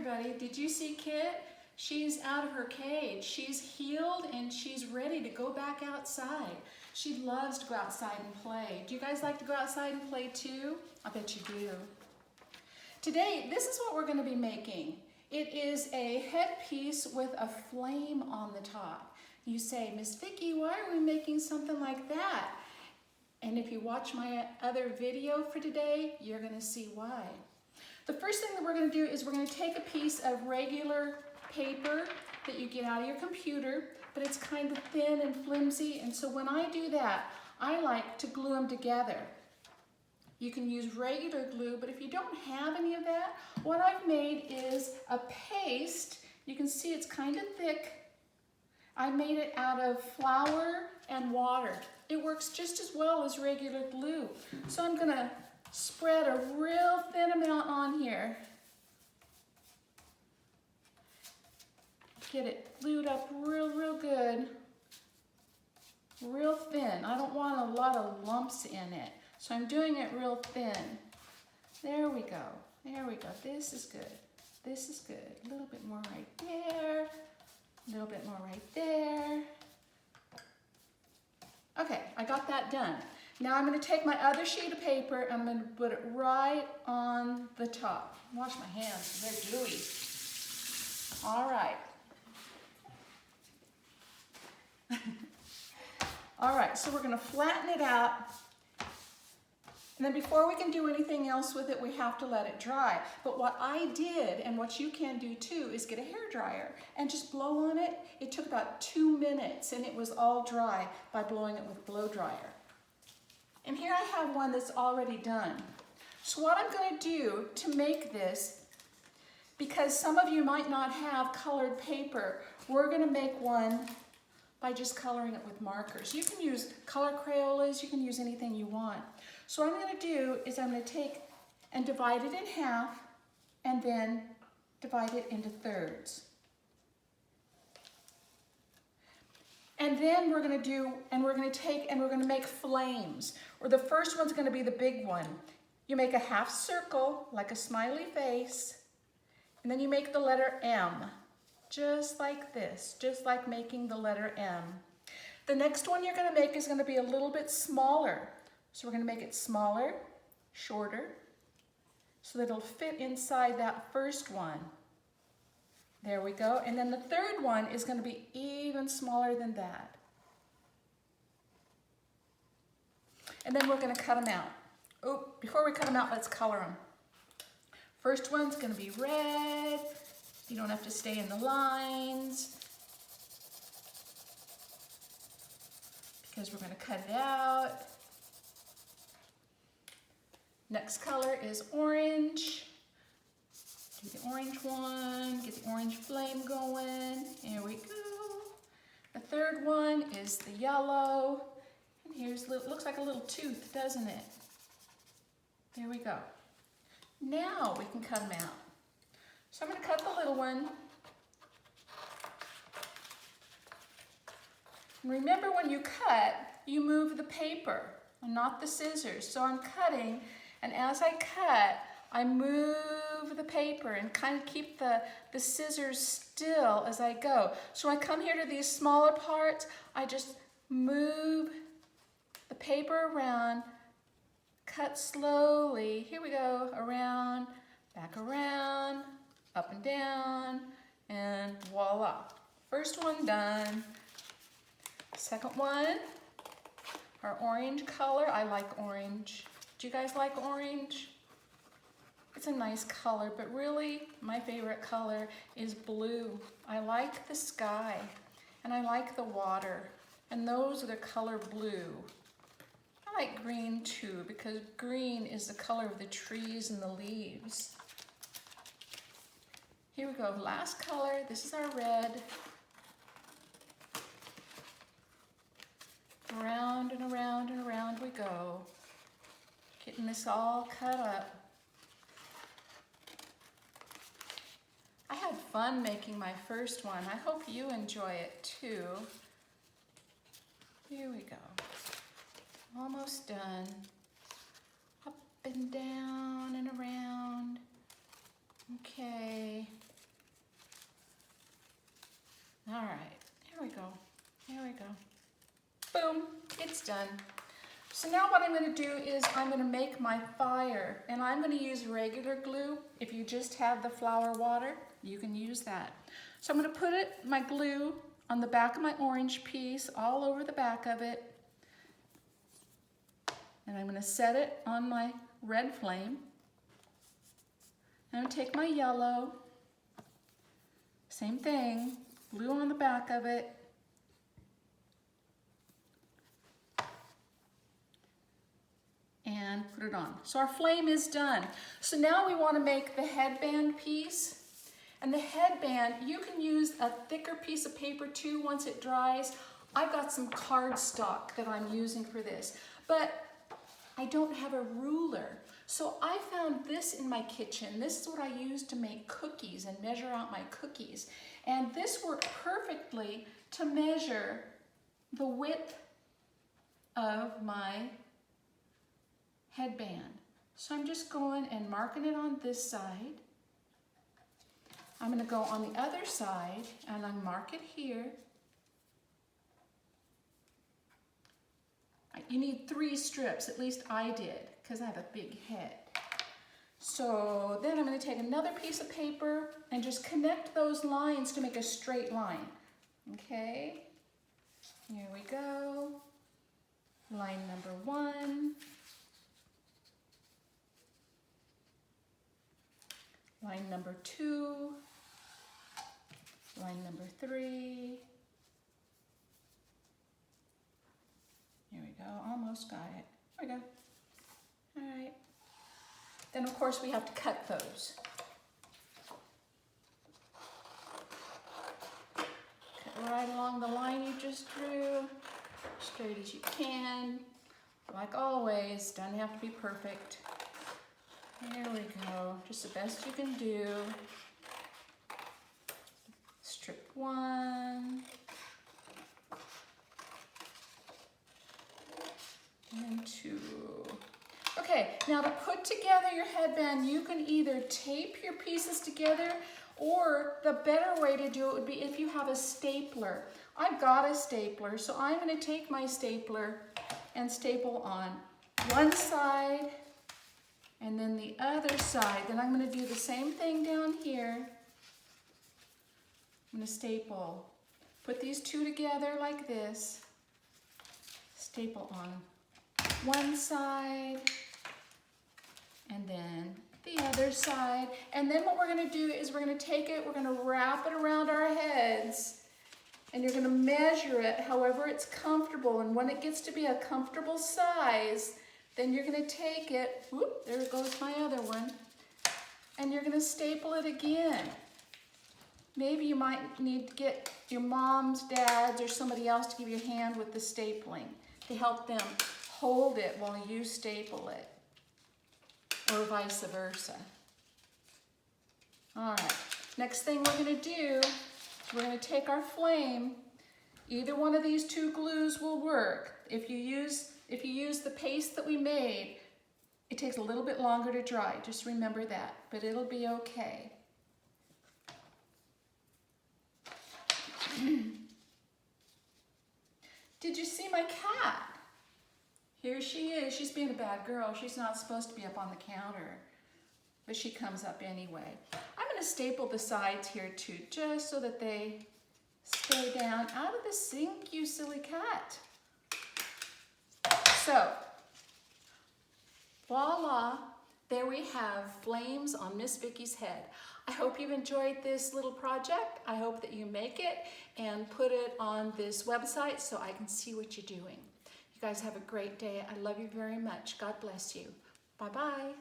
everybody. Did you see Kit? She's out of her cage. She's healed and she's ready to go back outside. She loves to go outside and play. Do you guys like to go outside and play too? I bet you do. Today, this is what we're going to be making. It is a headpiece with a flame on the top. You say, Miss Vicki, why are we making something like that? And if you watch my other video for today, you're going to see why. The first thing that we're going to do is we're going to take a piece of regular paper that you get out of your computer, but it's kind of thin and flimsy, and so when I do that, I like to glue them together. You can use regular glue, but if you don't have any of that, what I've made is a paste. You can see it's kind of thick. I made it out of flour and water. It works just as well as regular glue. So I'm gonna spread a real thin amount on here. Get it glued up real good. Real thin. I don't want a lot of lumps in it. So I'm doing it real thin. There we go. There we go. This is good. This is good. A little bit more right there. A little bit more right there. Okay, I got that done. Now I'm going to take my other sheet of paper and I'm going to put it right on the top. Wash my hands, they're gooey. All right. All right, so we're going to flatten it out. And then before we can do anything else with it, we have to let it dry. But what I did, and what you can do too, is get a hairdryer and just blow on it. It took about 2 minutes and it was all dry by blowing it with a blow dryer. And here I have one that's already done. So what I'm going to do to make this, because some of you might not have colored paper, we're going to make one by just coloring it with markers. You can use color Crayolas, you can use anything you want. So what I'm going to do is I'm going to take and divide it in half and then divide it into thirds. And then we're going to do, and we're going to take and we're going to make flames. Or the first one's going to be the big one. You make a half circle like a smiley face, and then you make the letter M. Just like this, just like making the letter M. The next one you're going to make is going to be a little bit smaller. So we're going to make it smaller, shorter, so that it'll fit inside that first one. There we go. And then the third one is going to be even smaller than that. And then we're going to cut them out. Oh, before we cut them out, let's color them. First one's going to be red. You don't have to stay in the lines because we're going to cut it out. Next color is orange. Do the orange one, get the orange flame going. Here we go. The third one is the yellow. And here's, looks like a little tooth, doesn't it? There we go. Now we can cut them out. So I'm going to cut the little one. And remember, when you cut, you move the paper and not the scissors. So I'm cutting, and as I cut, I move the paper and kind of keep the scissors still as I go. So I come here to these smaller parts, I just move the paper around, cut slowly. Here we go, around, back around, up and down, and voila. First one done. Second one, our orange color. I like orange. Do you guys like orange? It's a nice color, but really my favorite color is blue. I like the sky and I like the water, and those are the color blue. I like green too, because green is the color of the trees and the leaves. Here we go, last color. This is our red. Around and around and around we go. Getting this all cut up. I had fun making my first one. I hope you enjoy it too. Here we go. Almost done. Up and down and around. Okay. All right, here we go. Here we go. Boom, it's done. So now what I'm going to do is I'm going to make my fire, and I'm going to use regular glue. If you just have the flour water, you can use that. So I'm going to put my glue on the back of my orange piece, all over the back of it. And I'm going to set it on my red flame. I'm going to take my yellow, same thing, glue on the back of it. And put it on. So our flame is done. So now we want to make the headband piece. And the headband, you can use a thicker piece of paper too once it dries. I've got some cardstock that I'm using for this, but I don't have a ruler. So I found this in my kitchen. This is what I use to make cookies and measure out my cookies. And this worked perfectly to measure the width of my headband. So I'm just going and marking it on this side. I'm going to go on the other side and I mark it here. You need 3 strips, at least I did, because I have a big head. So then I'm going to take another piece of paper and just connect those lines to make a straight line. Okay, here we go. Line number 1. Line number 2. Line number 3. Here we go, almost got it. There we go. All right. Then of course we have to cut those. Cut right along the line you just drew, straight as you can. Like always, doesn't have to be perfect. Here we go, just the best you can do. Strip 1. And 2. Okay, now to put together your headband, you can either tape your pieces together, or the better way to do it would be if you have a stapler. I've got a stapler, so I'm going to take my stapler and staple on one side and then the other side. Then I'm going to do the same thing down here. I'm going to staple. Put these 2 together like this. Staple on one side and then the other side. And then what we're going to do is we're going to take it, we're going to wrap it around our heads, and you're going to measure it however it's comfortable. And when it gets to be a comfortable size, then you're going to take it, whoop, there goes my other one, and you're going to staple it again. Maybe you might need to get your mom's, dad's, or somebody else to give you a hand with the stapling to help them hold it while you staple it, or vice versa. All right, next thing we're going to do, we're going to take our flame. Either one of these 2 glues will work. If you use the paste that we made, it takes a little bit longer to dry. Just remember that, but it'll be okay. Did you see my cat? Here she is. She's being a bad girl. She's not supposed to be up on the counter, but she comes up anyway. I'm going to staple the sides here too, just so that they stay down. Out of the sink, you silly cat. So, voila, there we have flames on Miss Vicky's head. I hope you've enjoyed this little project. I hope that you make it and put it on this website so I can see what you're doing. You guys have a great day. I love you very much. God bless you. Bye-bye.